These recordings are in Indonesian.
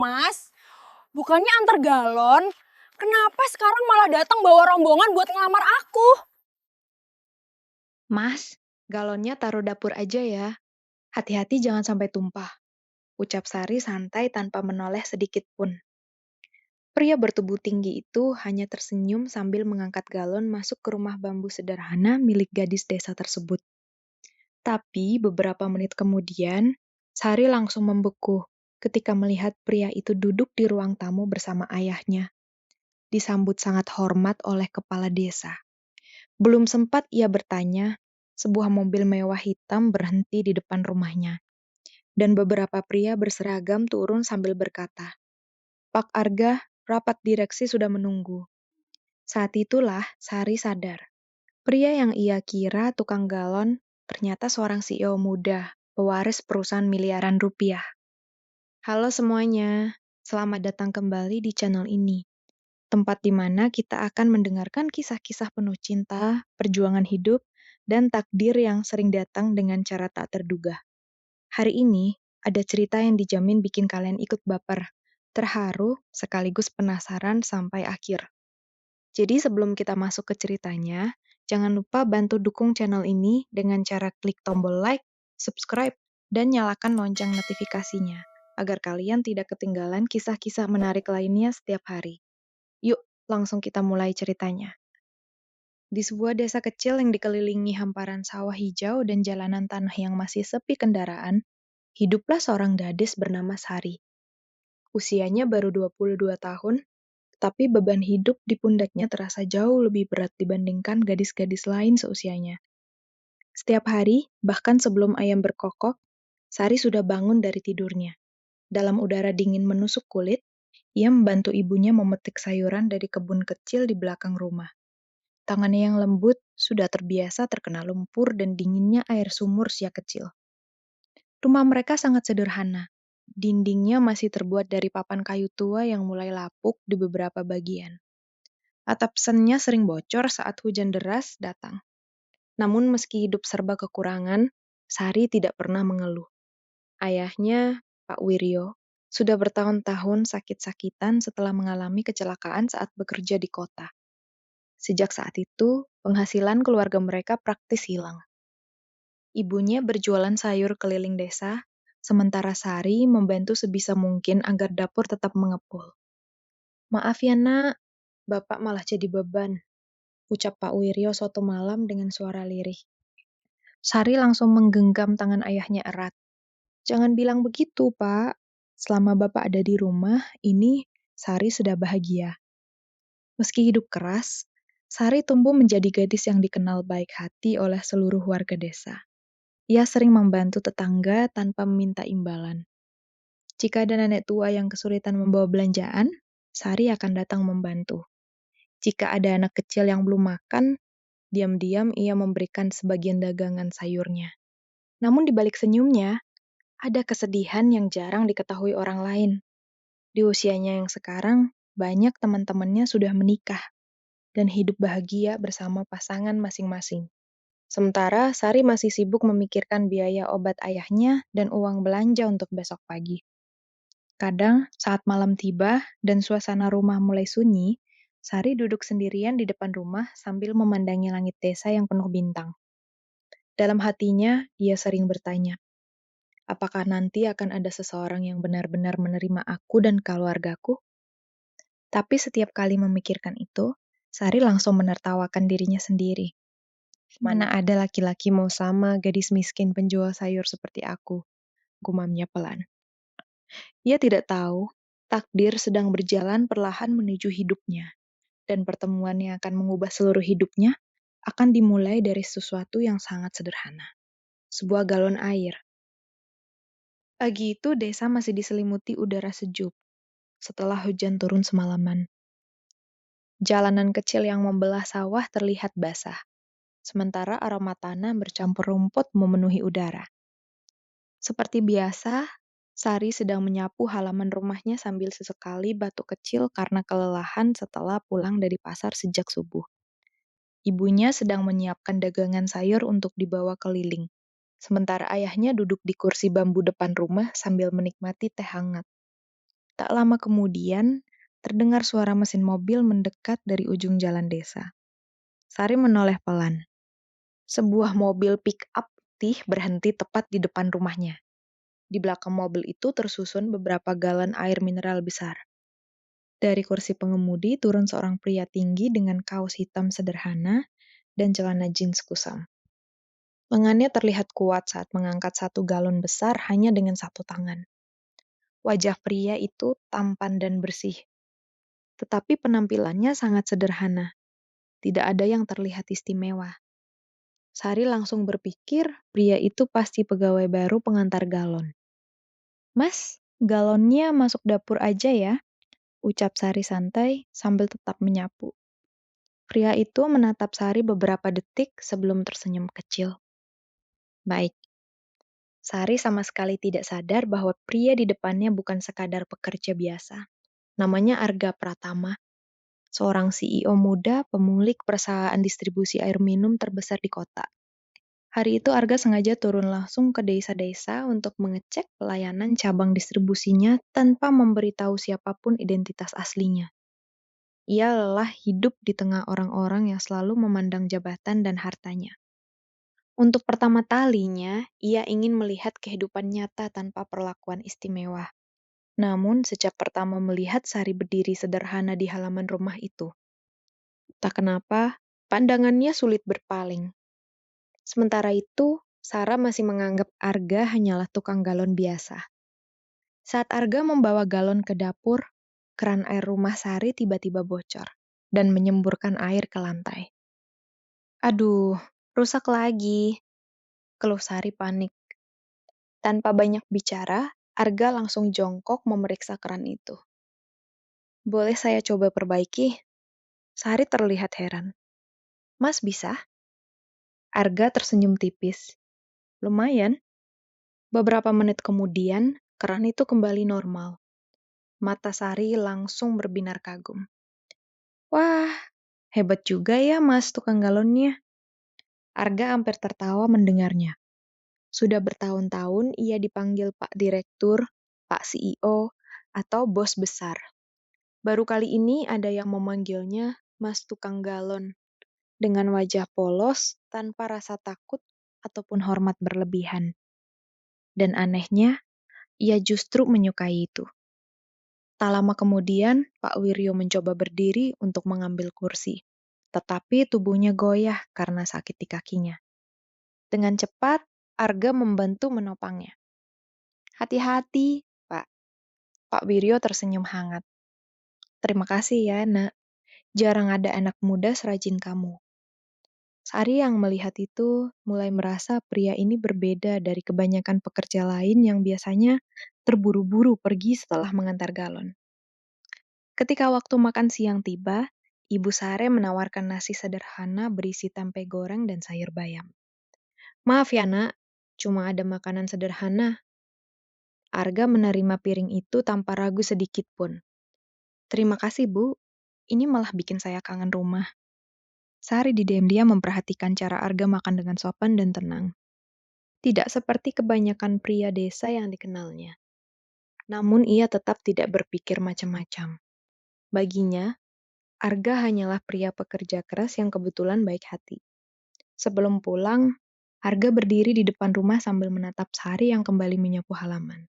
Mas, bukannya antar galon? Kenapa sekarang malah datang bawa rombongan buat ngelamar aku? Mas, galonnya taruh dapur aja ya. Hati-hati jangan sampai tumpah. Ucap Sari santai tanpa menoleh sedikit pun. Pria bertubuh tinggi itu hanya tersenyum sambil mengangkat galon masuk ke rumah bambu sederhana milik gadis desa tersebut. Tapi beberapa menit kemudian, Sari langsung membeku ketika melihat pria itu duduk di ruang tamu bersama ayahnya, disambut sangat hormat oleh kepala desa. Belum sempat ia bertanya, sebuah mobil mewah hitam berhenti di depan rumahnya, dan beberapa pria berseragam turun sambil berkata, "Pak Arga, rapat direksi sudah menunggu." Saat itulah Sari sadar. Pria yang ia kira tukang galon ternyata seorang CEO muda, pewaris perusahaan miliaran rupiah. Halo semuanya, selamat datang kembali di channel ini. Tempat di mana kita akan mendengarkan kisah-kisah penuh cinta, perjuangan hidup, dan takdir yang sering datang dengan cara tak terduga. Hari ini, ada cerita yang dijamin bikin kalian ikut baper, terharu, sekaligus penasaran sampai akhir. Jadi sebelum kita masuk ke ceritanya, jangan lupa bantu dukung channel ini dengan cara klik tombol like, subscribe, dan nyalakan lonceng notifikasinya, agar kalian tidak ketinggalan kisah-kisah menarik lainnya setiap hari. Yuk, langsung kita mulai ceritanya. Di sebuah desa kecil yang dikelilingi hamparan sawah hijau dan jalanan tanah yang masih sepi kendaraan, hiduplah seorang gadis bernama Sari. Usianya baru 22 tahun, tapi beban hidup di pundaknya terasa jauh lebih berat dibandingkan gadis-gadis lain seusianya. Setiap hari, bahkan sebelum ayam berkokok, Sari sudah bangun dari tidurnya. Dalam udara dingin menusuk kulit, ia membantu ibunya memetik sayuran dari kebun kecil di belakang rumah. Tangannya yang lembut sudah terbiasa terkena lumpur dan dinginnya air sumur sejak kecil. Rumah mereka sangat sederhana. Dindingnya masih terbuat dari papan kayu tua yang mulai lapuk di beberapa bagian. Atap sennya sering bocor saat hujan deras datang. Namun meski hidup serba kekurangan, Sari tidak pernah mengeluh. Ayahnya, Pak Wiryo, sudah bertahun-tahun sakit-sakitan setelah mengalami kecelakaan saat bekerja di kota. Sejak saat itu, penghasilan keluarga mereka praktis hilang. Ibunya berjualan sayur keliling desa, sementara Sari membantu sebisa mungkin agar dapur tetap mengepul. "Maaf ya nak, Bapak malah jadi beban," ucap Pak Wiryo suatu malam dengan suara lirih. Sari langsung menggenggam tangan ayahnya erat. "Jangan bilang begitu, Pak. Selama Bapak ada di rumah, ini Sari sudah bahagia." Meski hidup keras, Sari tumbuh menjadi gadis yang dikenal baik hati oleh seluruh warga desa. Ia sering membantu tetangga tanpa meminta imbalan. Jika ada nenek tua yang kesulitan membawa belanjaan, Sari akan datang membantu. Jika ada anak kecil yang belum makan, diam-diam ia memberikan sebagian dagangan sayurnya. Namun di balik senyumnya, ada kesedihan yang jarang diketahui orang lain. Di usianya yang sekarang, banyak teman-temannya sudah menikah dan hidup bahagia bersama pasangan masing-masing. Sementara Sari masih sibuk memikirkan biaya obat ayahnya dan uang belanja untuk besok pagi. Kadang, saat malam tiba dan suasana rumah mulai sunyi, Sari duduk sendirian di depan rumah sambil memandangi langit desa yang penuh bintang. Dalam hatinya, ia sering bertanya, apakah nanti akan ada seseorang yang benar-benar menerima aku dan keluargaku? Tapi setiap kali memikirkan itu, Sari langsung menertawakan dirinya sendiri. Mana ada laki-laki mau sama gadis miskin penjual sayur seperti aku, gumamnya pelan. Ia tidak tahu, takdir sedang berjalan perlahan menuju hidupnya, dan pertemuan yang akan mengubah seluruh hidupnya akan dimulai dari sesuatu yang sangat sederhana. Sebuah galon air. Pagi itu desa masih diselimuti udara sejuk, setelah hujan turun semalaman. Jalanan kecil yang membelah sawah terlihat basah, sementara aroma tanah bercampur rumput memenuhi udara. Seperti biasa, Sari sedang menyapu halaman rumahnya sambil sesekali batuk kecil karena kelelahan setelah pulang dari pasar sejak subuh. Ibunya sedang menyiapkan dagangan sayur untuk dibawa keliling, sementara ayahnya duduk di kursi bambu depan rumah sambil menikmati teh hangat. Tak lama kemudian, terdengar suara mesin mobil mendekat dari ujung jalan desa. Sari menoleh pelan. Sebuah mobil pick-up putih berhenti tepat di depan rumahnya. Di belakang mobil itu tersusun beberapa galon air mineral besar. Dari kursi pengemudi turun seorang pria tinggi dengan kaos hitam sederhana dan celana jeans kusam. Lengannya terlihat kuat saat mengangkat satu galon besar hanya dengan satu tangan. Wajah pria itu tampan dan bersih, tetapi penampilannya sangat sederhana. Tidak ada yang terlihat istimewa. Sari langsung berpikir pria itu pasti pegawai baru pengantar galon. "Mas, galonnya masuk dapur aja ya," ucap Sari santai sambil tetap menyapu. Pria itu menatap Sari beberapa detik sebelum tersenyum kecil. Baik. Sari sama sekali tidak sadar bahwa pria di depannya bukan sekadar pekerja biasa. Namanya Arga Pratama, seorang CEO muda pemilik perusahaan distribusi air minum terbesar di kota. Hari itu Arga sengaja turun langsung ke desa-desa untuk mengecek pelayanan cabang distribusinya tanpa memberitahu siapapun identitas aslinya. Ia lelah hidup di tengah orang-orang yang selalu memandang jabatan dan hartanya. Untuk pertama kalinya, ia ingin melihat kehidupan nyata tanpa perlakuan istimewa. Namun, sejak pertama melihat Sari berdiri sederhana di halaman rumah itu, tak kenapa, pandangannya sulit berpaling. Sementara itu, Sarah masih menganggap Arga hanyalah tukang galon biasa. Saat Arga membawa galon ke dapur, keran air rumah Sari tiba-tiba bocor dan menyemburkan air ke lantai. "Aduh, rusak lagi," keluh Sari panik. Tanpa banyak bicara, Arga langsung jongkok memeriksa keran itu. "Boleh saya coba perbaiki?" Sari terlihat heran. "Mas bisa?" Arga tersenyum tipis. "Lumayan." Beberapa menit kemudian, keran itu kembali normal. Mata Sari langsung berbinar kagum. "Wah, hebat juga ya mas tukang galonnya." Arga hampir tertawa mendengarnya. Sudah bertahun-tahun ia dipanggil Pak Direktur, Pak CEO, atau bos besar. Baru kali ini ada yang memanggilnya Mas Tukang Galon, dengan wajah polos tanpa rasa takut ataupun hormat berlebihan. Dan anehnya, ia justru menyukai itu. Tak lama kemudian, Pak Wiryo mencoba berdiri untuk mengambil kursi. Tetapi tubuhnya goyah karena sakit di kakinya. Dengan cepat, Arga membantu menopangnya. "Hati-hati, Pak." Pak Wiryo tersenyum hangat. "Terima kasih ya, Nak. Jarang ada anak muda serajin kamu." Sari yang melihat itu mulai merasa pria ini berbeda dari kebanyakan pekerja lain yang biasanya terburu-buru pergi setelah mengantar galon. Ketika waktu makan siang tiba, Ibu Sare menawarkan nasi sederhana berisi tempe goreng dan sayur bayam. "Maaf ya, Nak, cuma ada makanan sederhana." Arga menerima piring itu tanpa ragu sedikit pun. "Terima kasih, Bu. Ini malah bikin saya kangen rumah." Sari diam-diam memperhatikan cara Arga makan dengan sopan dan tenang. Tidak seperti kebanyakan pria desa yang dikenalnya. Namun ia tetap tidak berpikir macam-macam. Baginya, Arga hanyalah pria pekerja keras yang kebetulan baik hati. Sebelum pulang, Arga berdiri di depan rumah sambil menatap Sari yang kembali menyapu halaman.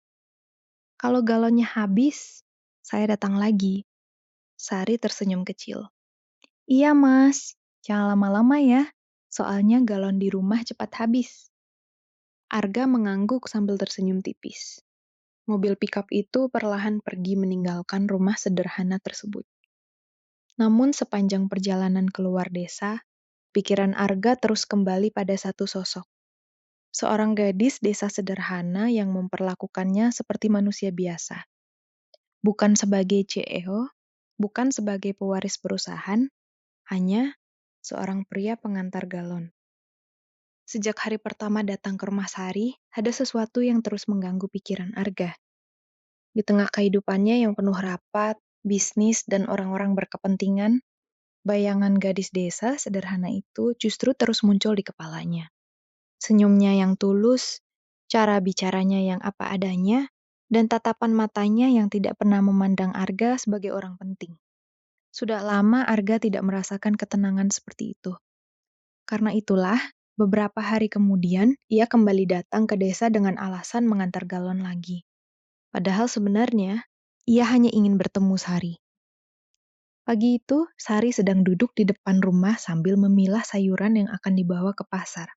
"Kalau galonnya habis, saya datang lagi." Sari tersenyum kecil. "Iya, Mas. Jangan lama-lama ya. Soalnya galon di rumah cepat habis." Arga mengangguk sambil tersenyum tipis. Mobil pickup itu perlahan pergi meninggalkan rumah sederhana tersebut. Namun sepanjang perjalanan keluar desa, pikiran Arga terus kembali pada satu sosok. Seorang gadis desa sederhana yang memperlakukannya seperti manusia biasa. Bukan sebagai CEO, bukan sebagai pewaris perusahaan, hanya seorang pria pengantar galon. Sejak hari pertama datang ke rumah Sari, ada sesuatu yang terus mengganggu pikiran Arga. Di tengah kehidupannya yang penuh rapat, bisnis, dan orang-orang berkepentingan, bayangan gadis desa sederhana itu justru terus muncul di kepalanya. Senyumnya yang tulus, cara bicaranya yang apa adanya, dan tatapan matanya yang tidak pernah memandang Arga sebagai orang penting. Sudah lama Arga tidak merasakan ketenangan seperti itu. Karena itulah, beberapa hari kemudian ia kembali datang ke desa dengan alasan mengantar galon lagi. Padahal sebenarnya, ia hanya ingin bertemu Sari. Pagi itu, Sari sedang duduk di depan rumah sambil memilah sayuran yang akan dibawa ke pasar.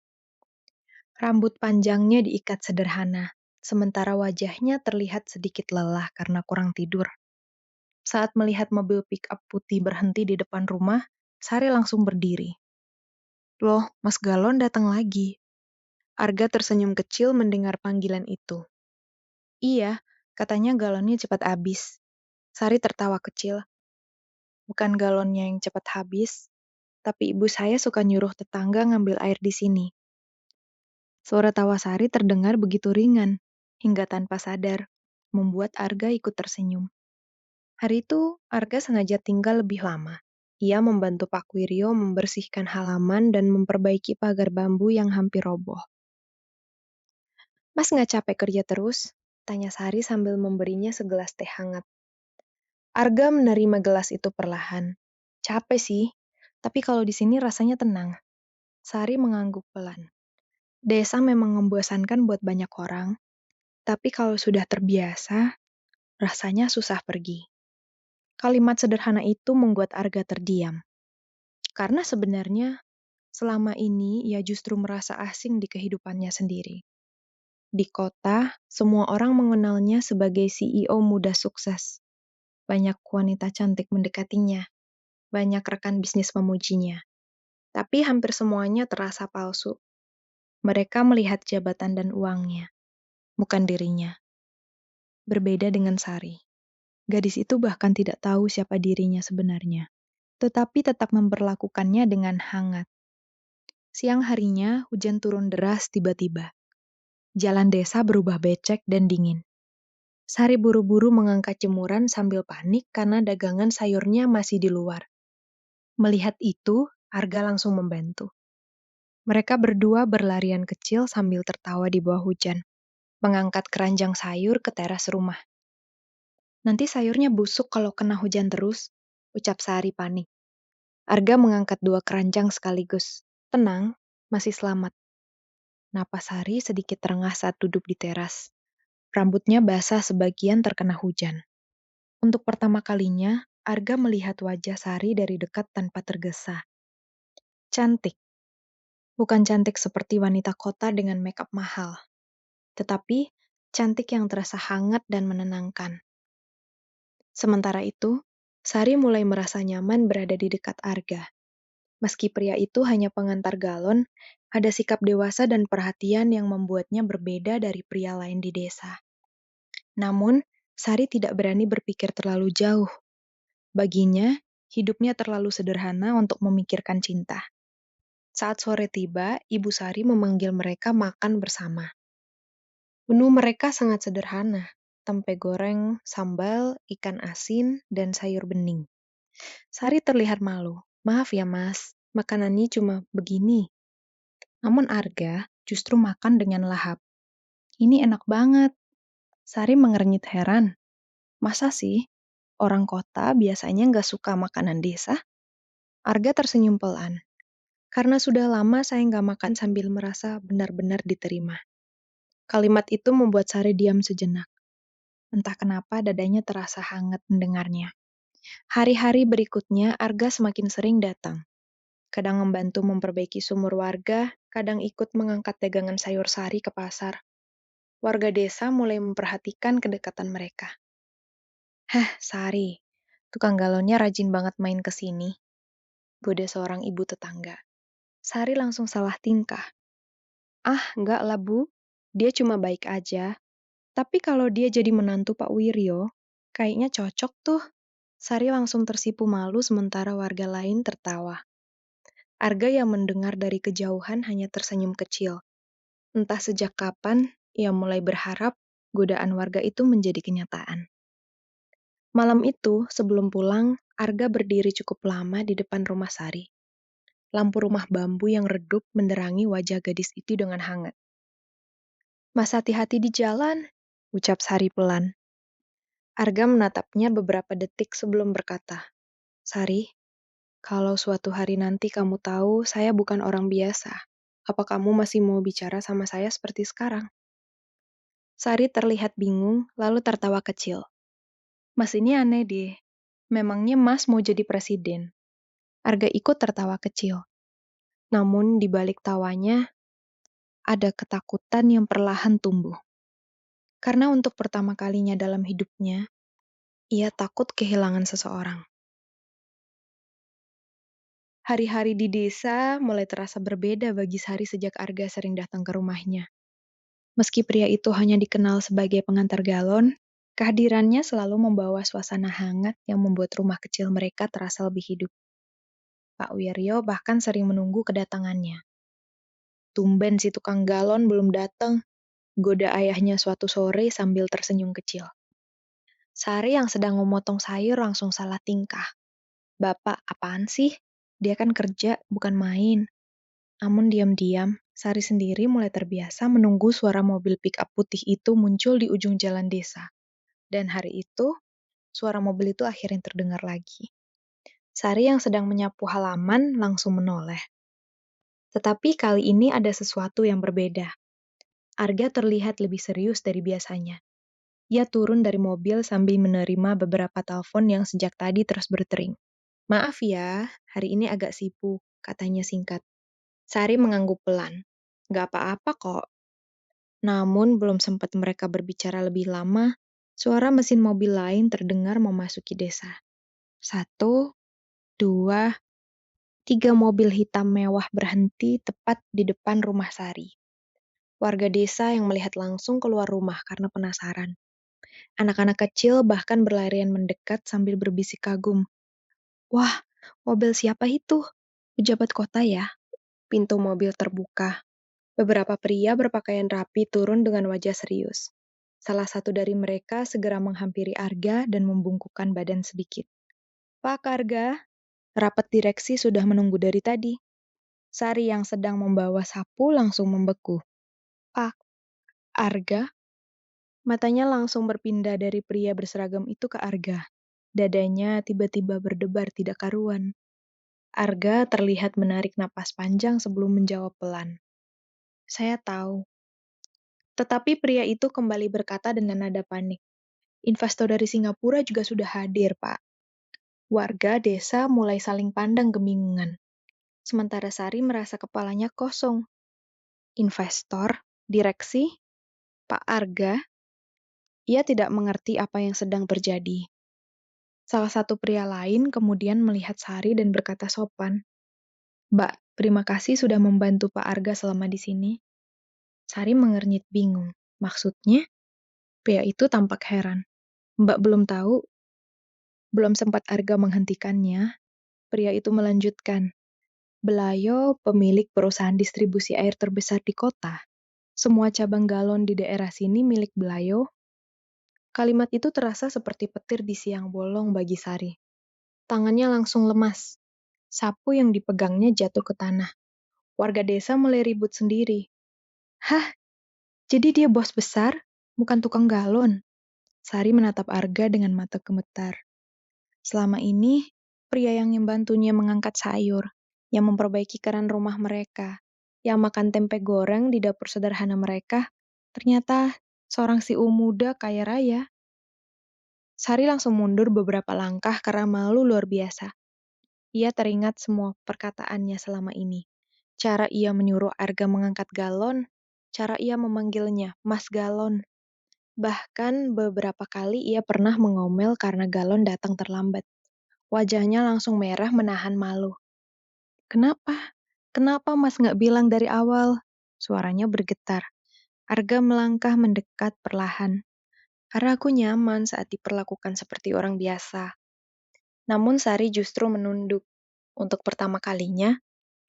Rambut panjangnya diikat sederhana, sementara wajahnya terlihat sedikit lelah karena kurang tidur. Saat melihat mobil pick-up putih berhenti di depan rumah, Sari langsung berdiri. Loh, Mas Galon datang lagi. Arga tersenyum kecil mendengar panggilan itu. Iya, katanya galonnya cepat habis. Sari tertawa kecil. Bukan galonnya yang cepat habis, tapi ibu saya suka nyuruh tetangga ngambil air di sini. Suara tawa Sari terdengar begitu ringan, hingga tanpa sadar, membuat Arga ikut tersenyum. Hari itu, Arga sengaja tinggal lebih lama. Ia membantu Pak Wiryo membersihkan halaman dan memperbaiki pagar bambu yang hampir roboh. Mas nggak capek kerja terus? Tanya Sari sambil memberinya segelas teh hangat. Arga menerima gelas itu perlahan. Capek sih, tapi kalau di sini rasanya tenang. Sari mengangguk pelan. Desa memang membosankan buat banyak orang, tapi kalau sudah terbiasa, rasanya susah pergi. Kalimat sederhana itu membuat Arga terdiam. Karena sebenarnya, selama ini ia justru merasa asing di kehidupannya sendiri. Di kota, semua orang mengenalnya sebagai CEO muda sukses. Banyak wanita cantik mendekatinya, banyak rekan bisnis memujinya. Tapi hampir semuanya terasa palsu. Mereka melihat jabatan dan uangnya, bukan dirinya. Berbeda dengan Sari. Gadis itu bahkan tidak tahu siapa dirinya sebenarnya, tetapi tetap memperlakukannya dengan hangat. Siang harinya, hujan turun deras tiba-tiba. Jalan desa berubah becek dan dingin. Sari buru-buru mengangkat jemuran sambil panik karena dagangan sayurnya masih di luar. Melihat itu, Arga langsung membantu. Mereka berdua berlarian kecil sambil tertawa di bawah hujan, mengangkat keranjang sayur ke teras rumah. Nanti sayurnya busuk kalau kena hujan terus, ucap Sari panik. Arga mengangkat 2 keranjang sekaligus. Tenang, masih selamat. Napas Sari sedikit terengah saat duduk di teras. Rambutnya basah sebagian terkena hujan. Untuk pertama kalinya, Arga melihat wajah Sari dari dekat tanpa tergesa. Cantik. Bukan cantik seperti wanita kota dengan makeup mahal. Tetapi, cantik yang terasa hangat dan menenangkan. Sementara itu, Sari mulai merasa nyaman berada di dekat Arga. Meski pria itu hanya pengantar galon, ada sikap dewasa dan perhatian yang membuatnya berbeda dari pria lain di desa. Namun, Sari tidak berani berpikir terlalu jauh. Baginya, hidupnya terlalu sederhana untuk memikirkan cinta. Saat sore tiba, Ibu Sari memanggil mereka makan bersama. Menu mereka sangat sederhana, tempe goreng, sambal, ikan asin, dan sayur bening. Sari terlihat malu. Maaf ya mas, makanannya cuma begini. Namun Arga justru makan dengan lahap. Ini enak banget. Sari mengernyit heran. Masa sih? Orang kota biasanya nggak suka makanan desa? Arga tersenyum pelan. Karena sudah lama saya nggak makan sambil merasa benar-benar diterima. Kalimat itu membuat Sari diam sejenak. Entah kenapa dadanya terasa hangat mendengarnya. Hari-hari berikutnya Arga semakin sering datang. Kadang membantu memperbaiki sumur warga, kadang ikut mengangkat dagangan sayur Sari ke pasar. Warga desa mulai memperhatikan kedekatan mereka. Heh, Sari, tukang galonnya rajin banget main ke sini. Goda seorang ibu tetangga. Sari langsung salah tingkah. Ah, enggak lah bu, dia cuma baik aja. Tapi kalau dia jadi menantu Pak Wiryo, kayaknya cocok tuh. Sari langsung tersipu malu sementara warga lain tertawa. Arga yang mendengar dari kejauhan hanya tersenyum kecil. Entah sejak kapan, ia mulai berharap godaan warga itu menjadi kenyataan. Malam itu, sebelum pulang, Arga berdiri cukup lama di depan rumah Sari. Lampu rumah bambu yang redup menerangi wajah gadis itu dengan hangat. Mas hati-hati di jalan, ucap Sari pelan. Arga menatapnya beberapa detik sebelum berkata, Sari, kalau suatu hari nanti kamu tahu saya bukan orang biasa, apa kamu masih mau bicara sama saya seperti sekarang? Sari terlihat bingung, lalu tertawa kecil. Mas ini aneh deh. Memangnya Mas mau jadi presiden? Arga ikut tertawa kecil. Namun di balik tawanya, ada ketakutan yang perlahan tumbuh. Karena untuk pertama kalinya dalam hidupnya, ia takut kehilangan seseorang. Hari-hari di desa mulai terasa berbeda bagi Sari sejak Arga sering datang ke rumahnya. Meski pria itu hanya dikenal sebagai pengantar galon, kehadirannya selalu membawa suasana hangat yang membuat rumah kecil mereka terasa lebih hidup. Pak Wiryo bahkan sering menunggu kedatangannya. Tumben si tukang galon belum datang, goda ayahnya suatu sore sambil tersenyum kecil. Sari yang sedang memotong sayur langsung salah tingkah. Bapak, apaan sih? Dia kan kerja, bukan main. Namun diam-diam, Sari sendiri mulai terbiasa menunggu suara mobil pick-up putih itu muncul di ujung jalan desa. Dan hari itu, suara mobil itu akhirnya terdengar lagi. Sari yang sedang menyapu halaman langsung menoleh. Tetapi kali ini ada sesuatu yang berbeda. Arga terlihat lebih serius dari biasanya. Ia turun dari mobil sambil menerima beberapa telepon yang sejak tadi terus bertering. Maaf ya, hari ini agak sibuk, katanya singkat. Sari mengangguk pelan. Gak apa-apa kok. Namun belum sempat mereka berbicara lebih lama, suara mesin mobil lain terdengar memasuki desa. 1, 2, 3 mobil hitam mewah berhenti tepat di depan rumah Sari. Warga desa yang melihat langsung keluar rumah karena penasaran. Anak-anak kecil bahkan berlarian mendekat sambil berbisik kagum. Wah, mobil siapa itu? Pejabat kota ya? Pintu mobil terbuka. Beberapa pria berpakaian rapi turun dengan wajah serius. Salah satu dari mereka segera menghampiri Arga dan membungkukkan badan sedikit. Pak Arga, rapat direksi sudah menunggu dari tadi. Sari yang sedang membawa sapu langsung membeku. Pak Arga? Matanya langsung berpindah dari pria berseragam itu ke Arga. Dadanya tiba-tiba berdebar tidak karuan. Arga terlihat menarik napas panjang sebelum menjawab pelan. Saya tahu. Tetapi pria itu kembali berkata dengan nada panik. Investor dari Singapura juga sudah hadir, Pak. Warga desa mulai saling pandang kebingungan. Sementara Sari merasa kepalanya kosong. Investor, direksi, Pak Arga, ia tidak mengerti apa yang sedang terjadi. Salah satu pria lain kemudian melihat Sari dan berkata sopan, Mbak, terima kasih sudah membantu Pak Arga selama di sini. Sari mengernyit bingung. Maksudnya? Pria itu tampak heran. Mbak belum tahu. Belum sempat Arga menghentikannya, pria itu melanjutkan. Belayo, pemilik perusahaan distribusi air terbesar di kota. Semua cabang galon di daerah sini milik Belayo. Kalimat itu terasa seperti petir di siang bolong bagi Sari. Tangannya langsung lemas. Sapu yang dipegangnya jatuh ke tanah. Warga desa mulai ribut sendiri. Hah? Jadi dia bos besar? Bukan tukang galon? Sari menatap Arga dengan mata gemetar. Selama ini, pria yang membantunya mengangkat sayur, yang memperbaiki keran rumah mereka, yang makan tempe goreng di dapur sederhana mereka, ternyata seorang CEO muda kaya raya. Sari langsung mundur beberapa langkah karena malu luar biasa. Ia teringat semua perkataannya selama ini. Cara ia menyuruh Arga mengangkat galon, cara ia memanggilnya Mas Galon. Bahkan beberapa kali ia pernah mengomel karena galon datang terlambat. Wajahnya langsung merah menahan malu. Kenapa? Kenapa Mas nggak bilang dari awal? Suaranya bergetar. Arga melangkah mendekat perlahan. Karena aku nyaman saat diperlakukan seperti orang biasa. Namun Sari justru menunduk. Untuk pertama kalinya,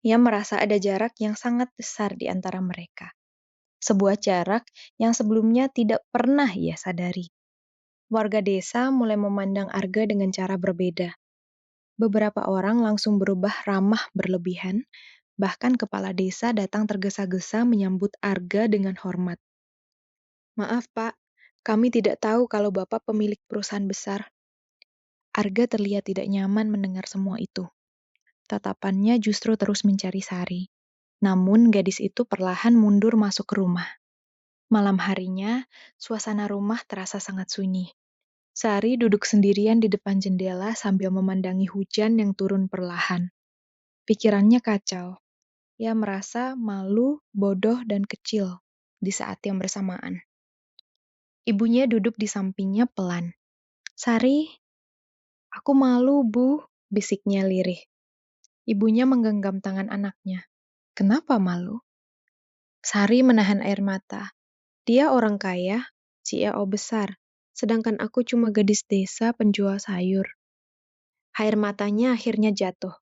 ia merasa ada jarak yang sangat besar di antara mereka. Sebuah jarak yang sebelumnya tidak pernah ia sadari. Warga desa mulai memandang Arga dengan cara berbeda. Beberapa orang langsung berubah ramah berlebihan, bahkan kepala desa datang tergesa-gesa menyambut Arga dengan hormat. Maaf Pak, Kami tidak tahu kalau Bapak pemilik perusahaan besar. Arga terlihat tidak nyaman mendengar semua itu. Tatapannya justru terus mencari Sari. Namun gadis itu perlahan mundur masuk ke rumah. Malam harinya, suasana rumah terasa sangat sunyi. Sari duduk sendirian di depan jendela sambil memandangi hujan yang turun perlahan. Pikirannya kacau. Ia merasa malu, bodoh, dan kecil di saat yang bersamaan. Ibunya duduk di sampingnya pelan. "Sari, aku malu, Bu," bisiknya lirih. Ibunya menggenggam tangan anaknya. "Kenapa malu?" Sari menahan air mata. Dia orang kaya, CEO besar, sedangkan aku cuma gadis desa penjual sayur. Air matanya akhirnya jatuh.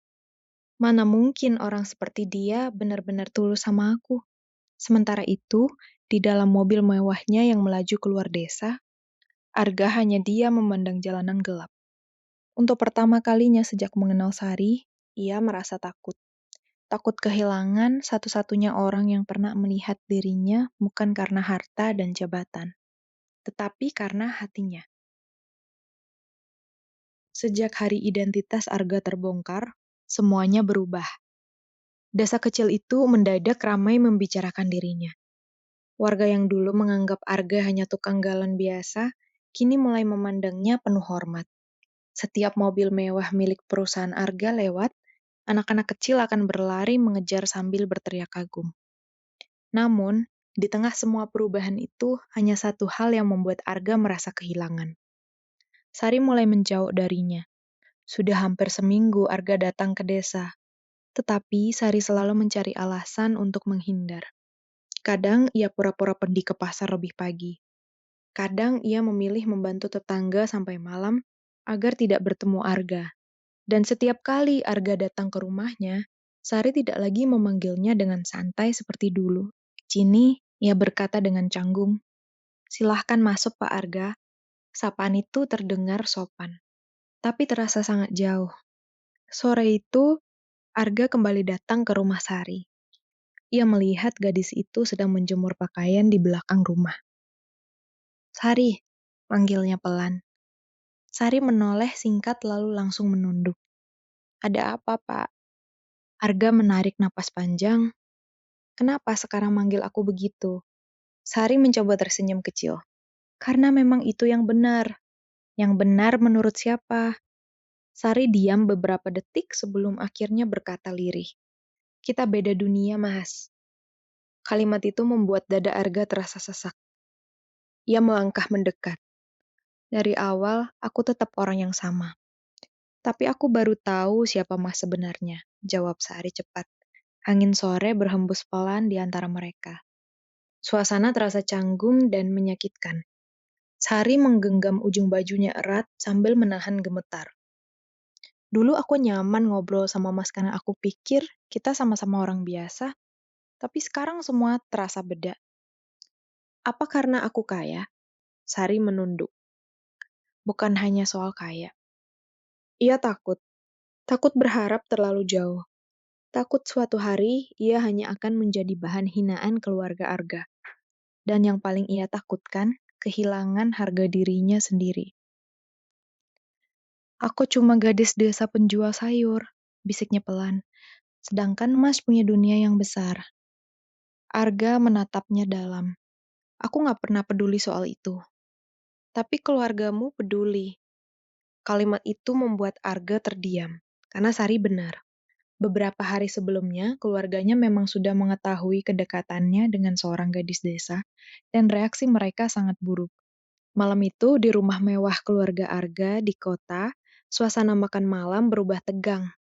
Mana mungkin orang seperti dia benar-benar tulus sama aku. Sementara itu, di dalam mobil mewahnya yang melaju keluar desa, Arga hanya dia memandang jalanan gelap. Untuk pertama kalinya sejak mengenal Sari, ia merasa takut. Takut kehilangan satu-satunya orang yang pernah melihat dirinya bukan karena harta dan jabatan, tetapi karena hatinya. Sejak hari identitas Arga terbongkar, semuanya berubah. Desa kecil itu mendadak ramai membicarakan dirinya. Warga yang dulu menganggap Arga hanya tukang galon biasa, kini mulai memandangnya penuh hormat. Setiap mobil mewah milik perusahaan Arga lewat, anak-anak kecil akan berlari mengejar sambil berteriak kagum. Namun, di tengah semua perubahan itu, hanya satu hal yang membuat Arga merasa kehilangan. Sari mulai menjauh darinya. Sudah hampir seminggu Arga datang ke desa, tetapi Sari selalu mencari alasan untuk menghindar. Kadang ia pura-pura pergi ke pasar lebih pagi. Kadang ia memilih membantu tetangga sampai malam agar tidak bertemu Arga. Dan setiap kali Arga datang ke rumahnya, Sari tidak lagi memanggilnya dengan santai seperti dulu. Kini ia berkata dengan canggung, "Silahkan masuk Pak Arga." Sapaan itu terdengar sopan, tapi terasa sangat jauh. Sore itu, Arga kembali datang ke rumah Sari. Ia melihat gadis itu sedang menjemur pakaian di belakang rumah. "Sari," panggilnya pelan. Sari menoleh singkat lalu langsung menunduk. "Ada apa, Pak?" Arga menarik napas panjang. "Kenapa sekarang manggil aku begitu?" Sari mencoba tersenyum kecil. "Karena memang itu yang benar." "Yang benar menurut siapa?" Sari diam beberapa detik sebelum akhirnya berkata lirih. "Kita beda dunia, Mas." Kalimat itu membuat dada Arga terasa sesak. Ia melangkah mendekat. "Dari awal, aku tetap orang yang sama. Tapi aku baru tahu siapa Mas sebenarnya," jawab Sari cepat. Angin sore berhembus pelan di antara mereka. Suasana terasa canggung dan menyakitkan. Sari menggenggam ujung bajunya erat sambil menahan gemetar. "Dulu aku nyaman ngobrol sama Mas karena aku pikir kita sama-sama orang biasa, tapi sekarang semua terasa beda." "Apa karena aku kaya?" Sari menunduk. "Bukan hanya soal kaya." Ia takut. Takut berharap terlalu jauh. Takut suatu hari ia hanya akan menjadi bahan hinaan keluarga Arga. Dan yang paling ia takutkan, kehilangan harga dirinya sendiri. "Aku cuma gadis desa penjual sayur," bisiknya pelan. "Sedangkan Mas punya dunia yang besar." Arga menatapnya dalam. "Aku gak pernah peduli soal itu. Tapi keluargamu peduli." Kalimat itu membuat Arga terdiam, karena Sari benar. Beberapa hari sebelumnya, keluarganya memang sudah mengetahui kedekatannya dengan seorang gadis desa, dan reaksi mereka sangat buruk. Malam itu, di rumah mewah keluarga Arga di kota, suasana makan malam berubah tegang.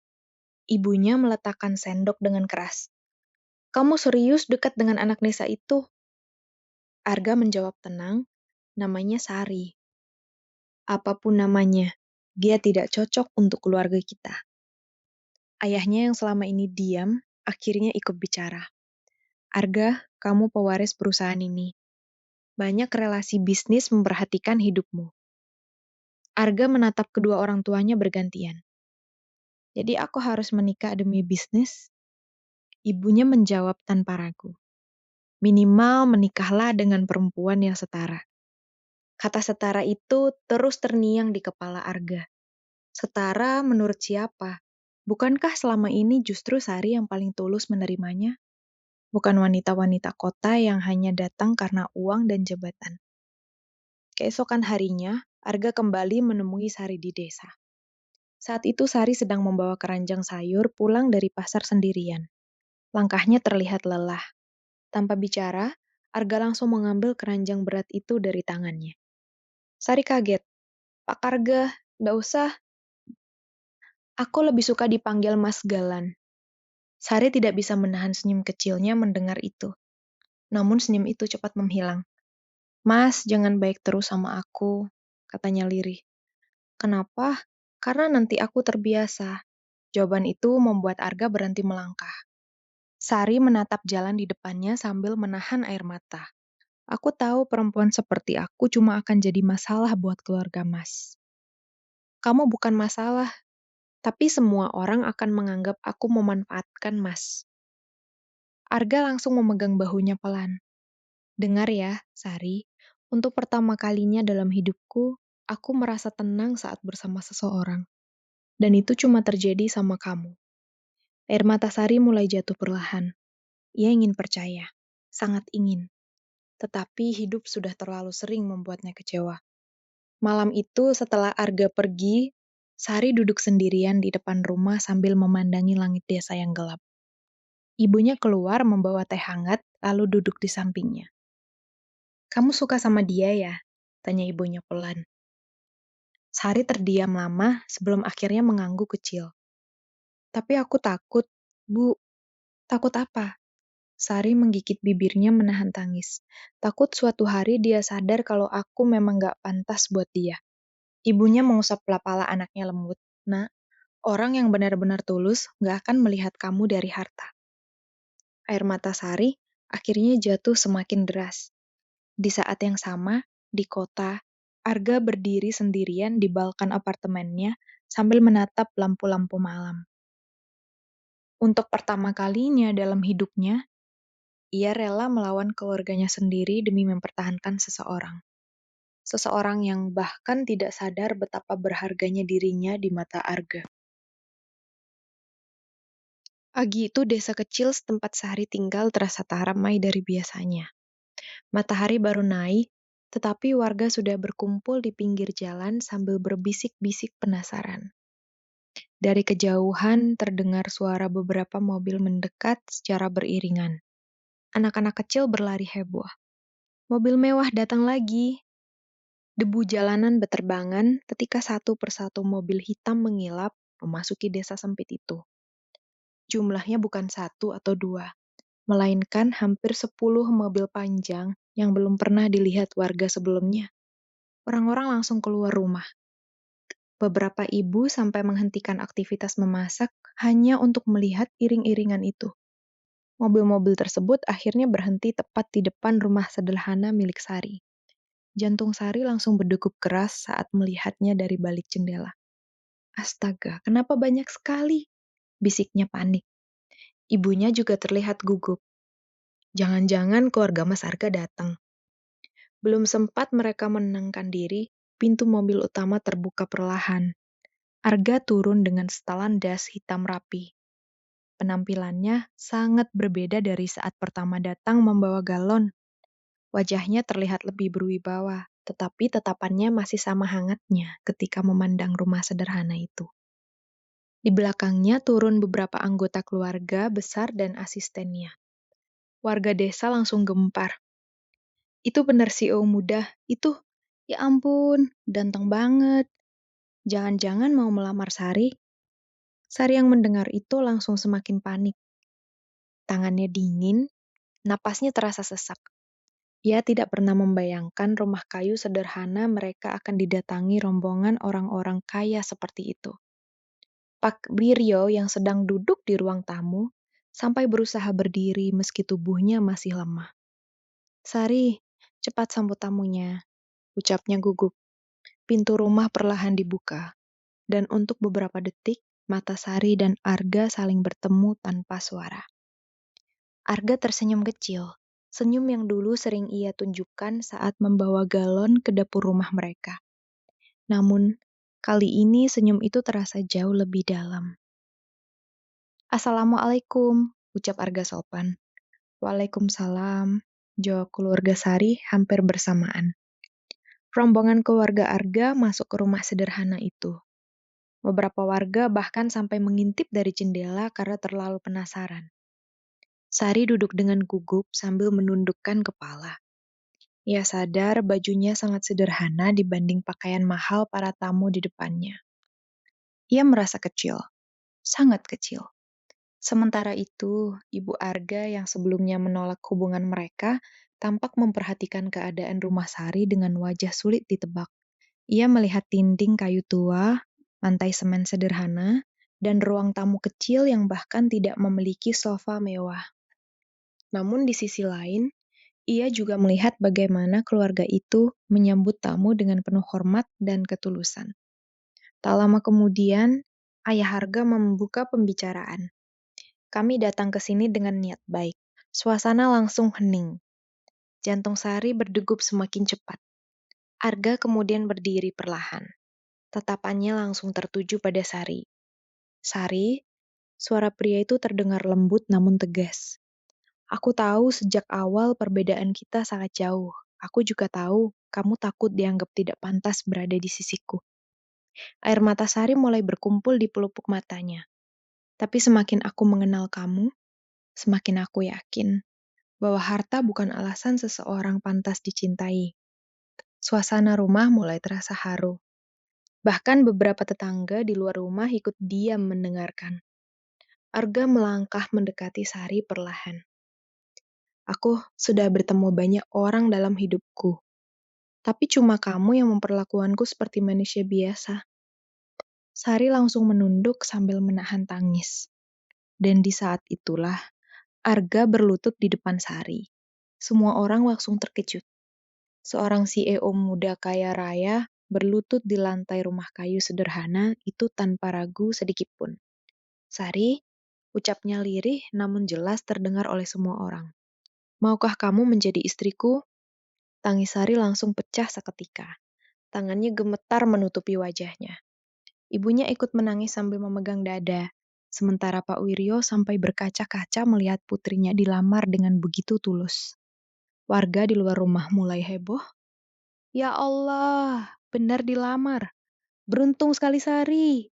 Ibunya meletakkan sendok dengan keras. "Kamu serius dekat dengan anak desa itu?" Arga menjawab tenang, "Namanya Sari." "Apapun namanya, dia tidak cocok untuk keluarga kita." Ayahnya yang selama ini diam, akhirnya ikut bicara. "Arga, kamu pewaris perusahaan ini. Banyak relasi bisnis memperhatikan hidupmu." Arga menatap kedua orang tuanya bergantian. "Jadi aku harus menikah demi bisnis?" Ibunya menjawab tanpa ragu. "Minimal menikahlah dengan perempuan yang setara." Kata setara itu terus terngiang di kepala Arga. Setara menurut siapa? Bukankah selama ini justru Sari yang paling tulus menerimanya? Bukan wanita-wanita kota yang hanya datang karena uang dan jabatan. Keesokan harinya, Arga kembali menemui Sari di desa. Saat itu Sari sedang membawa keranjang sayur pulang dari pasar sendirian. Langkahnya terlihat lelah. Tanpa bicara, Arga langsung mengambil keranjang berat itu dari tangannya. Sari kaget. Pak Karga, nggak usah. Aku lebih suka dipanggil Mas Galan. Sari tidak bisa menahan senyum kecilnya mendengar itu. Namun senyum itu cepat menghilang. Mas, jangan baik terus sama aku, katanya lirih. Kenapa? Karena nanti aku terbiasa. Jawaban itu membuat Arga berhenti melangkah. Sari menatap jalan di depannya sambil menahan air mata. Aku tahu perempuan seperti aku cuma akan jadi masalah buat keluarga Mas. Kamu bukan masalah, tapi semua orang akan menganggap aku memanfaatkan Mas. Arga langsung memegang bahunya pelan. Dengar ya, Sari, untuk pertama kalinya dalam hidupku, aku merasa tenang saat bersama seseorang. Dan itu cuma terjadi sama kamu. Air mata Sari mulai jatuh perlahan. Ia ingin percaya, sangat ingin. Tetapi hidup sudah terlalu sering membuatnya kecewa. Malam itu setelah Arga pergi, Sari duduk sendirian di depan rumah sambil memandangi langit desa yang gelap. Ibunya keluar membawa teh hangat, lalu duduk di sampingnya. Kamu suka sama dia ya? Tanya ibunya pelan. Sari terdiam lama sebelum akhirnya mengangguk kecil. Tapi aku takut, Bu. Takut apa? Sari menggigit bibirnya menahan tangis. Takut suatu hari dia sadar kalau aku memang gak pantas buat dia. Ibunya mengusap kepala anaknya lembut. Nak, orang yang benar-benar tulus gak akan melihat kamu dari harta. Air mata Sari akhirnya jatuh semakin deras. Di saat yang sama, di kota, Arga berdiri sendirian di balkon apartemennya sambil menatap lampu-lampu malam. Untuk pertama kalinya dalam hidupnya, ia rela melawan keluarganya sendiri demi mempertahankan seseorang. Seseorang yang bahkan tidak sadar betapa berharganya dirinya di mata Arga. Pagi itu desa kecil setempat Sari tinggal terasa tak ramai dari biasanya. Matahari baru naik, tetapi warga sudah berkumpul di pinggir jalan sambil berbisik-bisik penasaran. Dari kejauhan terdengar suara beberapa mobil mendekat secara beriringan. Anak-anak kecil berlari heboh. Mobil mewah datang lagi. Debu jalanan beterbangan ketika satu persatu mobil hitam mengilap memasuki desa sempit itu. Jumlahnya bukan satu atau dua, melainkan hampir 10 mobil panjang yang belum pernah dilihat warga sebelumnya. Orang-orang langsung keluar rumah. Beberapa ibu sampai menghentikan aktivitas memasak hanya untuk melihat iring-iringan itu. Mobil-mobil tersebut akhirnya berhenti tepat di depan rumah sederhana milik Sari. Jantung Sari langsung berdegup keras saat melihatnya dari balik jendela. Astaga, kenapa banyak sekali? Bisiknya panik. Ibunya juga terlihat gugup. Jangan-jangan keluarga Mas Arga datang. Belum sempat mereka menenangkan diri, pintu mobil utama terbuka perlahan. Arga turun dengan setelan das hitam rapi. Penampilannya sangat berbeda dari saat pertama datang membawa galon. Wajahnya terlihat lebih berwibawa, tetapi tatapannya masih sama hangatnya ketika memandang rumah sederhana itu. Di belakangnya turun beberapa anggota keluarga besar dan asistennya. Warga desa langsung gempar. Itu benar CEO muda, itu. Ya ampun, ganteng banget. Jangan-jangan mau melamar Sari? Sari yang mendengar itu langsung semakin panik. Tangannya dingin, napasnya terasa sesak. Ia tidak pernah membayangkan rumah kayu sederhana mereka akan didatangi rombongan orang-orang kaya seperti itu. Pak Wiryo yang sedang duduk di ruang tamu, sampai berusaha berdiri meski tubuhnya masih lemah. Sari, cepat sambut tamunya, ucapnya gugup. Pintu rumah perlahan dibuka, dan untuk beberapa detik, mata Sari dan Arga saling bertemu tanpa suara. Arga tersenyum kecil, Senyum yang dulu sering ia tunjukkan saat membawa galon ke dapur rumah mereka. Namun, kali ini senyum itu terasa jauh lebih dalam. "Assalamualaikum," ucap Arga sopan. "Waalaikumsalam," jawab keluarga Sari hampir bersamaan. Rombongan keluarga Arga masuk ke rumah sederhana itu. Beberapa warga bahkan sampai mengintip dari jendela karena terlalu penasaran. Sari duduk dengan gugup sambil menundukkan kepala. Ia sadar bajunya sangat sederhana dibanding pakaian mahal para tamu di depannya. Ia merasa kecil, sangat kecil. Sementara itu, Ibu Arga yang sebelumnya menolak hubungan mereka tampak memperhatikan keadaan rumah Sari dengan wajah sulit ditebak. Ia melihat dinding kayu tua, lantai semen sederhana, dan ruang tamu kecil yang bahkan tidak memiliki sofa mewah. Namun di sisi lain, ia juga melihat bagaimana keluarga itu menyambut tamu dengan penuh hormat dan ketulusan. Tak lama kemudian, Ayah Harga membuka pembicaraan. "Kami datang ke sini dengan niat baik." Suasana langsung hening. Jantung Sari berdegup semakin cepat. Arga kemudian berdiri perlahan. Tatapannya langsung tertuju pada Sari. "Sari," suara pria itu terdengar lembut namun tegas. "Aku tahu sejak awal perbedaan kita sangat jauh. Aku juga tahu kamu takut dianggap tidak pantas berada di sisiku." Air mata Sari mulai berkumpul di pelupuk matanya. "Tapi semakin aku mengenal kamu, semakin aku yakin bahwa harta bukan alasan seseorang pantas dicintai." Suasana rumah mulai terasa haru. Bahkan beberapa tetangga di luar rumah ikut diam mendengarkan. Arga melangkah mendekati Sari perlahan. "Aku sudah bertemu banyak orang dalam hidupku, tapi cuma kamu yang memperlakuanku seperti manusia biasa." Sari langsung menunduk sambil menahan tangis. Dan di saat itulah, Arga berlutut di depan Sari. Semua orang langsung terkejut. Seorang CEO muda kaya raya berlutut di lantai rumah kayu sederhana itu tanpa ragu sedikitpun. "Sari," ucapnya lirih namun jelas terdengar oleh semua orang. "Maukah kamu menjadi istriku?" Tangis Sari langsung pecah seketika. Tangannya gemetar menutupi wajahnya. Ibunya ikut menangis sambil memegang dada, sementara Pak Wiryo sampai berkaca-kaca melihat putrinya dilamar dengan begitu tulus. Warga di luar rumah mulai heboh. "Ya Allah, benar dilamar. Beruntung sekali Sari."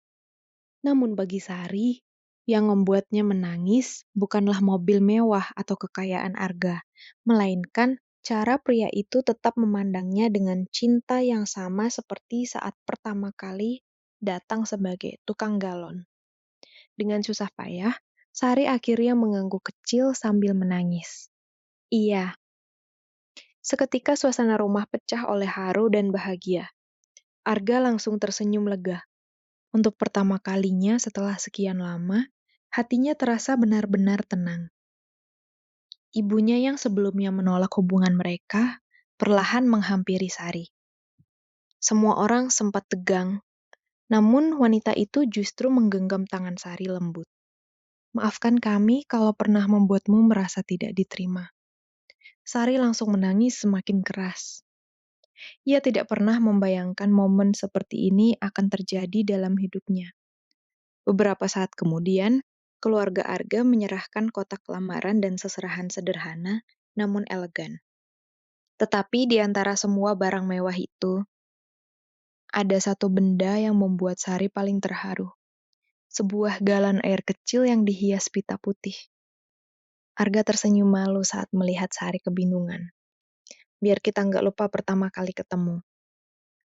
Namun bagi Sari, yang membuatnya menangis bukanlah mobil mewah atau kekayaan Arga, melainkan cara pria itu tetap memandangnya dengan cinta yang sama seperti saat pertama kali datang sebagai tukang galon. Dengan susah payah, Sari akhirnya mengangguk kecil sambil menangis. Iya, seketika suasana rumah pecah oleh haru dan bahagia. Arga langsung tersenyum lega. Untuk pertama kalinya setelah sekian lama, hatinya terasa benar-benar tenang. Ibunya yang sebelumnya menolak hubungan mereka, perlahan menghampiri Sari. Semua orang sempat tegang, namun wanita itu justru menggenggam tangan Sari lembut. "Maafkan kami kalau pernah membuatmu merasa tidak diterima." Sari langsung menangis semakin keras. Ia tidak pernah membayangkan momen seperti ini akan terjadi dalam hidupnya. Beberapa saat kemudian, keluarga Arga menyerahkan kotak lamaran dan seserahan sederhana, namun elegan. Tetapi di antara semua barang mewah itu, ada satu benda yang membuat Sari paling terharu. Sebuah galon air kecil yang dihias pita putih. Arga tersenyum malu saat melihat Sari kebingungan. "Biar kita nggak lupa pertama kali ketemu."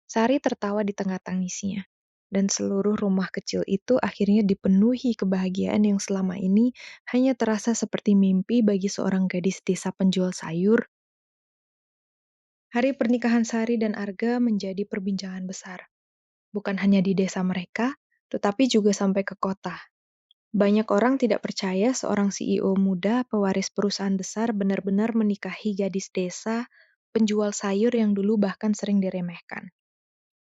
Sari tertawa di tengah tangisnya. Dan seluruh rumah kecil itu akhirnya dipenuhi kebahagiaan yang selama ini hanya terasa seperti mimpi bagi seorang gadis desa penjual sayur. Hari pernikahan Sari dan Arga menjadi perbincangan besar. Bukan hanya di desa mereka, tetapi juga sampai ke kota. Banyak orang tidak percaya seorang CEO muda pewaris perusahaan besar benar-benar menikahi gadis desa penjual sayur yang dulu bahkan sering diremehkan.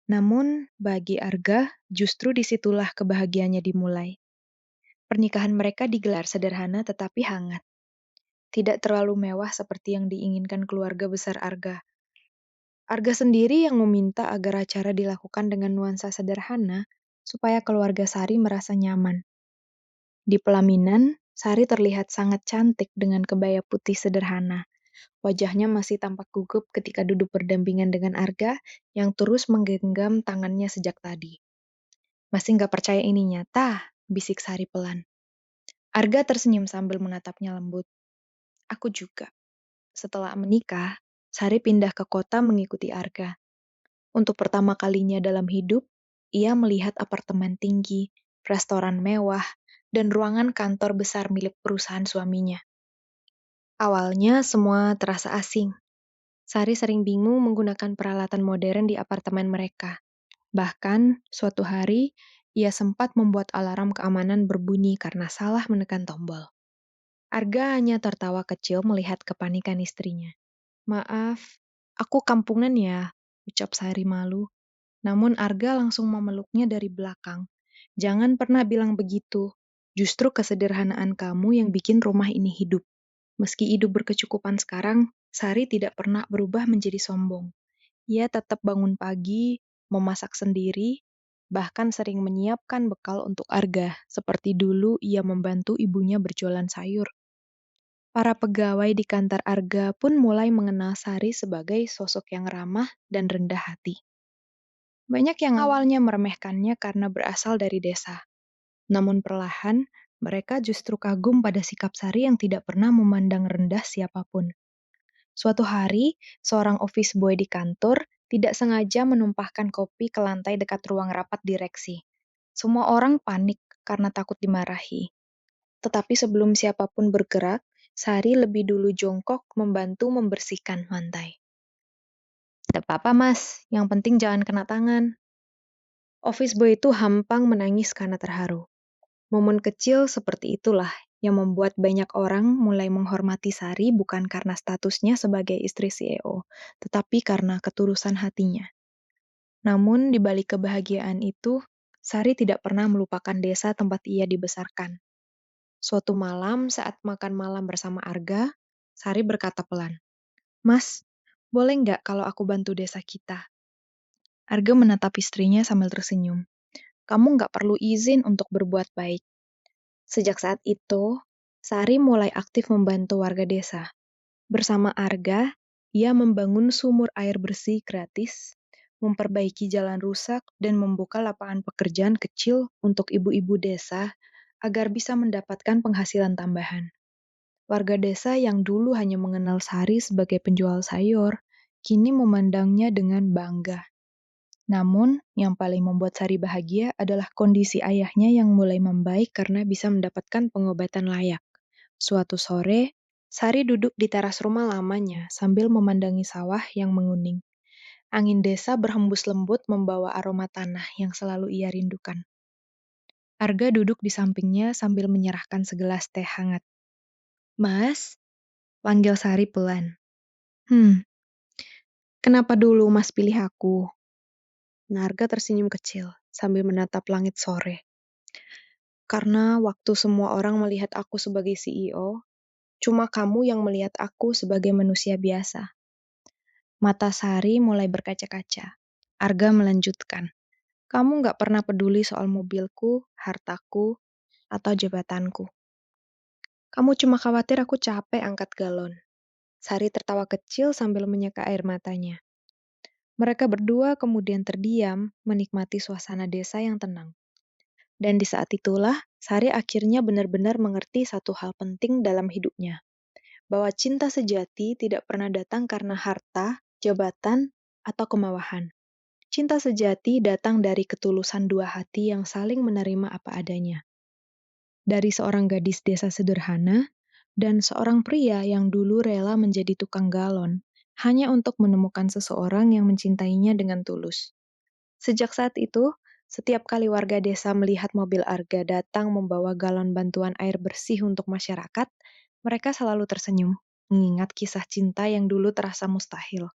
Namun, bagi Arga, justru disitulah kebahagiaannya dimulai. Pernikahan mereka digelar sederhana tetapi hangat. tidak terlalu mewah seperti yang diinginkan keluarga besar Arga. Arga sendiri yang meminta agar acara dilakukan dengan nuansa sederhana supaya keluarga Sari merasa nyaman. Di pelaminan, Sari terlihat sangat cantik dengan kebaya putih sederhana. Wajahnya masih tampak gugup ketika duduk berdampingan dengan Arga yang terus menggenggam tangannya sejak tadi. Masih nggak percaya ini nyata, bisik Sari pelan. Arga tersenyum sambil menatapnya lembut. Aku juga. Setelah menikah, Sari pindah ke kota mengikuti Arga. Untuk pertama kalinya dalam hidup, ia melihat apartemen tinggi, restoran mewah, dan ruangan kantor besar milik perusahaan suaminya. Awalnya semua terasa asing. Sari sering bingung menggunakan peralatan modern di apartemen mereka. Bahkan, suatu hari, ia sempat membuat alarm keamanan berbunyi karena salah menekan tombol. Arga hanya tertawa kecil melihat kepanikan istrinya. Maaf, aku kampungan ya, ucap Sari malu. Namun Arga langsung memeluknya dari belakang. Jangan pernah bilang begitu. Justru kesederhanaan kamu yang bikin rumah ini hidup. Meski hidup berkecukupan sekarang, Sari tidak pernah berubah menjadi sombong. Ia tetap bangun pagi, memasak sendiri, bahkan sering menyiapkan bekal untuk Arga, seperti dulu ia membantu ibunya berjualan sayur. Para pegawai di kantor Arga pun mulai mengenal Sari sebagai sosok yang ramah dan rendah hati. Banyak yang awalnya meremehkannya karena berasal dari desa. Namun perlahan, mereka justru kagum pada sikap Sari yang tidak pernah memandang rendah siapapun. Suatu hari, seorang office boy di kantor tidak sengaja menumpahkan kopi ke lantai dekat ruang rapat direksi. Semua orang panik karena takut dimarahi. Tetapi sebelum siapapun bergerak, Sari lebih dulu jongkok membantu membersihkan lantai. Tidak apa-apa mas, yang penting jangan kena tangan. Office boy itu hampang menangis karena terharu. Momen kecil seperti itulah yang membuat banyak orang mulai menghormati Sari bukan karena statusnya sebagai istri CEO, tetapi karena ketulusan hatinya. Namun di balik kebahagiaan itu, Sari tidak pernah melupakan desa tempat ia dibesarkan. Suatu malam saat makan malam bersama Arga, Sari berkata pelan, "Mas, boleh nggak kalau aku bantu desa kita?" Arga menatap istrinya sambil tersenyum. "Kamu nggak perlu izin untuk berbuat baik." Sejak saat itu, Sari mulai aktif membantu warga desa. Bersama Arga, ia membangun sumur air bersih gratis, memperbaiki jalan rusak, dan membuka lapangan pekerjaan kecil untuk ibu-ibu desa agar bisa mendapatkan penghasilan tambahan. Warga desa yang dulu hanya mengenal Sari sebagai penjual sayur, kini memandangnya dengan bangga. Namun, yang paling membuat Sari bahagia adalah kondisi ayahnya yang mulai membaik karena bisa mendapatkan pengobatan layak. Suatu sore, Sari duduk di teras rumah lamanya sambil memandangi sawah yang menguning. Angin desa berhembus lembut membawa aroma tanah yang selalu ia rindukan. Arga duduk di sampingnya sambil menyerahkan segelas teh hangat. "Mas," panggil Sari pelan. Kenapa dulu Mas pilih aku?" Arga tersenyum kecil sambil menatap langit sore. "Karena waktu semua orang melihat aku sebagai CEO, cuma kamu yang melihat aku sebagai manusia biasa." Mata Sari mulai berkaca-kaca. Arga melanjutkan, "Kamu nggak pernah peduli soal mobilku, hartaku, atau jabatanku. Kamu cuma khawatir aku capek angkat galon." Sari tertawa kecil sambil menyeka air matanya. Mereka berdua kemudian terdiam, menikmati suasana desa yang tenang. Dan di saat itulah, Sari akhirnya benar-benar mengerti satu hal penting dalam hidupnya. Bahwa cinta sejati tidak pernah datang karena harta, jabatan, atau kemewahan. Cinta sejati datang dari ketulusan dua hati yang saling menerima apa adanya. Dari seorang gadis desa sederhana, dan seorang pria yang dulu rela menjadi tukang galon, hanya untuk menemukan seseorang yang mencintainya dengan tulus. Sejak saat itu, setiap kali warga desa melihat mobil Arga datang membawa galon bantuan air bersih untuk masyarakat, mereka selalu tersenyum, mengingat kisah cinta yang dulu terasa mustahil.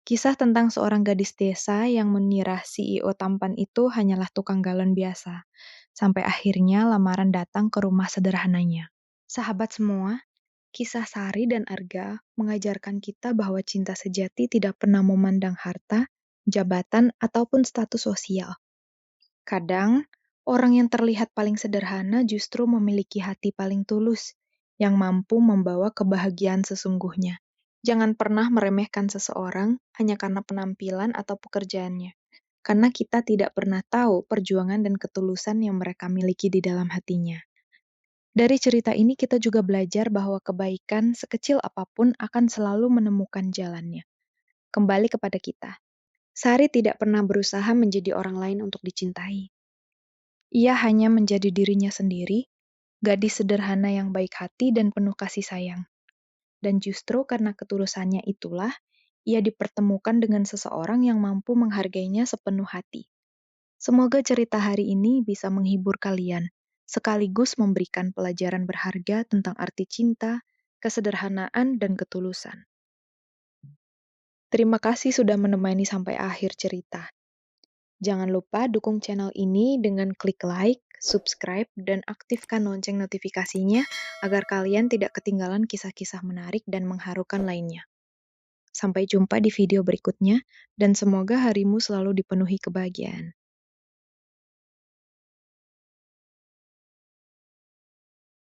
Kisah tentang seorang gadis desa yang mengira CEO tampan itu hanyalah tukang galon biasa, sampai akhirnya lamaran datang ke rumah sederhananya. Sahabat semua, Kisah Sari dan Arga mengajarkan kita bahwa cinta sejati tidak pernah memandang harta, jabatan, ataupun status sosial. Kadang, orang yang terlihat paling sederhana justru memiliki hati paling tulus, yang mampu membawa kebahagiaan sesungguhnya. Jangan pernah meremehkan seseorang hanya karena penampilan atau pekerjaannya, karena kita tidak pernah tahu perjuangan dan ketulusan yang mereka miliki di dalam hatinya. Dari cerita ini kita juga belajar bahwa kebaikan sekecil apapun akan selalu menemukan jalannya. Kembali kepada kita. Sari tidak pernah berusaha menjadi orang lain untuk dicintai. Ia hanya menjadi dirinya sendiri, gadis sederhana yang baik hati dan penuh kasih sayang. Dan justru karena ketulusannya itulah, ia dipertemukan dengan seseorang yang mampu menghargainya sepenuh hati. Semoga cerita hari ini bisa menghibur kalian, sekaligus memberikan pelajaran berharga tentang arti cinta, kesederhanaan, dan ketulusan. Terima kasih sudah menemani sampai akhir cerita. Jangan lupa dukung channel ini dengan klik like, subscribe, dan aktifkan lonceng notifikasinya agar kalian tidak ketinggalan kisah-kisah menarik dan mengharukan lainnya. Sampai jumpa di video berikutnya, dan semoga harimu selalu dipenuhi kebahagiaan.